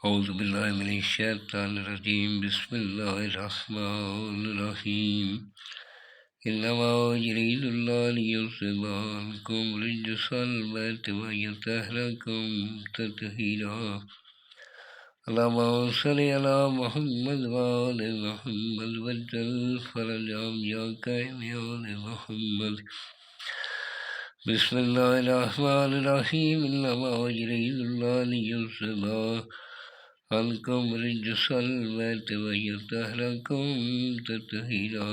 اعوذ باللہ من الشیطان الرجیم بسم اللہ الرحمن الرحیم انما یرید اللہ لیذہب عنکم رجس البیت ویطہرکم تطہیرا اللہم صل علی محمد وآل محمد وجل فرجهم یا قائم آل محمد بسم اللہ الرحمن الرحیم انما یرید اللہ لیذہب عنکم رجس البیت ویطہرکم تطہیرا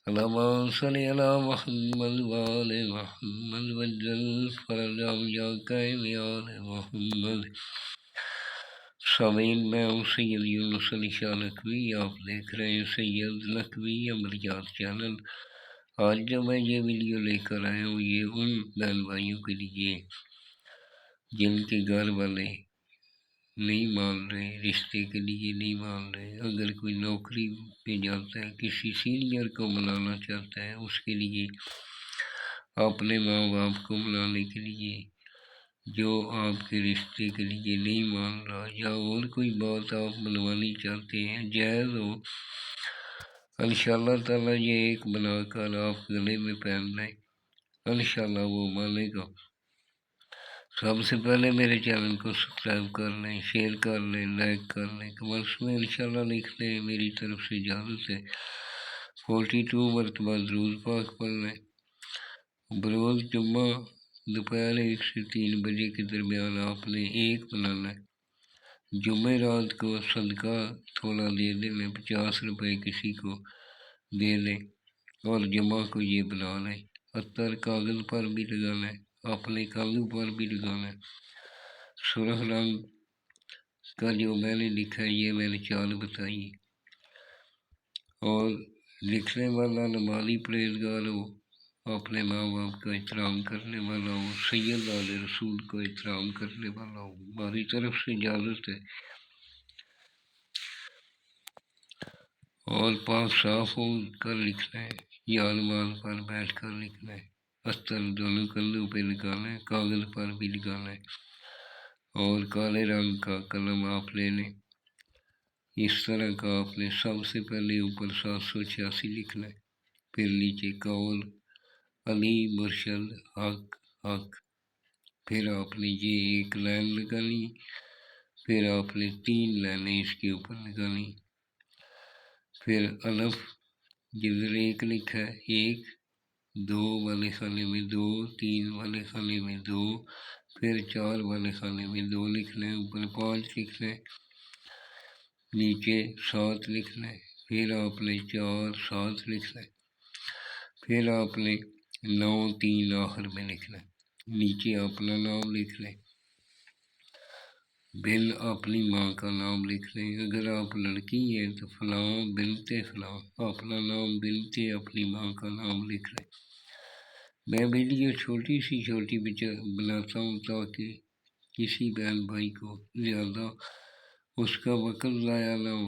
اللہم صل علی محمد وآل محمد وجل فرجهم یا قائم آل محمد۔ سامعین، میں ہوں سید یونس علی شاہ لکھوی، آپ دیکھ رہے ہیں سید لکھوی عملیات چینل۔ آج جو میں یہ ویڈیو لے کر آیا ہوں یہ ان بہن بھائیوں کے لیے جن کے گھر والے نہیں مان رہے، رشتے کے لیے نہیں مان رہے۔ اگر کوئی نوکری پہ جاتا ہے، کسی سینئر کو منانا چاہتا ہے، اس کے لیے اپنے ماں باپ کو منانے کے لیے جو آپ کے رشتے کے لیے نہیں مان رہا، یا اور کوئی بات آپ منوانی چاہتے ہیں جائز ہو، انشاءاللہ تعالیٰ یہ ایک بنا کر آپ گلے میں پہن لیں، انشاءاللہ وہ مانے گا۔ سب سے پہلے میرے چینل کو سبسکرائب کر لیں، شیئر کر لیں، لائک کر لیں، کمنٹس میں انشاءاللہ لکھ لیں میری طرف سے اجازت ہے۔ 42 مرتبہ درود پاک پڑھ لیں۔ بروز جمعہ دوپہر 1 سے 3 بجے کے درمیان آپ نے ایک بنانا ہے۔ جمعہ رات کو صدقہ تھوڑا دے دیں، 50 روپے کسی کو دے دیں، اور جمعہ کو یہ بنا لیں۔ عطر کاغذ پر بھی لگانا ہے، اپنے کاغذ پر بھی لگانا ہے۔ سرخ رنگ کا جو میں نے لکھا ہے یہ میں نے چال بتائی، اور لکھنے والا نمازی پرہیزگار ہو، اپنے ماں باپ کا احترام کرنے والا ہو، سید آل رسول کو احترام کرنے والا ہو، ہماری طرف سے اجازت ہے، اور پاک صاف ہو کر لکھنا ہے، یا نماز پر بیٹھ کر لکھنا ہے۔ عطر دونوں کندھوں پہ لگانا ہے، کاغذ پر بھی لگانا ہے، اور کالے رنگ کا قلم آپ لے لیں۔ اس طرح کا آپ نے سب سے پہلے اوپر 786 لکھنا ہے، پھر نیچے قول علی مرشد حق حق، پھر آپ نے یہ ایک لائن لگانی، پھر آپ نے 3 لائنیں اس کے اوپر لگانی، پھر الف جدر 1 لکھا ہے 1، 2 والے خانے میں 2، 3 والے خانے میں 2، پھر 4 والے خانے میں 2 لکھنا ہے، اوپر 5 لکھنا ہے، نیچے 7 لکھنا ہے، پھر آپ نے 4 7 لکھنا ہے، پھر آپ نے 9 3 آخر میں لکھنا ہے، نیچے اپنا نام لکھ لیں، بن اپنی ماں کا نام لکھ لیں۔ اگر آپ لڑکی ہیں تو فلاں بنت فلاں، اپنا نام بنت اپنی ماں کا نام لکھ لیں۔ میں ویڈیو چھوٹی بناتا ہوں تاکہ کسی بہن بھائی کو زیادہ اس کا وقت ضائع نہ ہو۔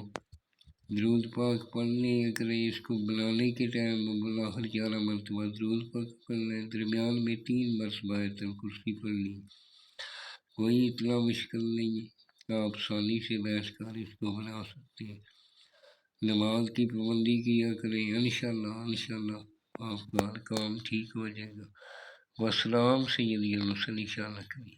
درود پاک پڑھنے کریں، اس کو بنانے کے ٹائم بلاخر 11 مرتبہ درود پاک پڑھنا ہے، درمیان میں 3 مرتبہ آیت الکرسی پڑھنی ہے۔ کوئی اتنا مشکل نہیں ہے، آپ آسانی سے بیٹھ کر اس کو بنا سکتے ہیں۔ نماز کی پابندی کیا کریں، انشاءاللہ آپ کا ہر کام ٹھیک ہو جائے گا۔ والسلام، سید یونس علی شاہ لکھوی۔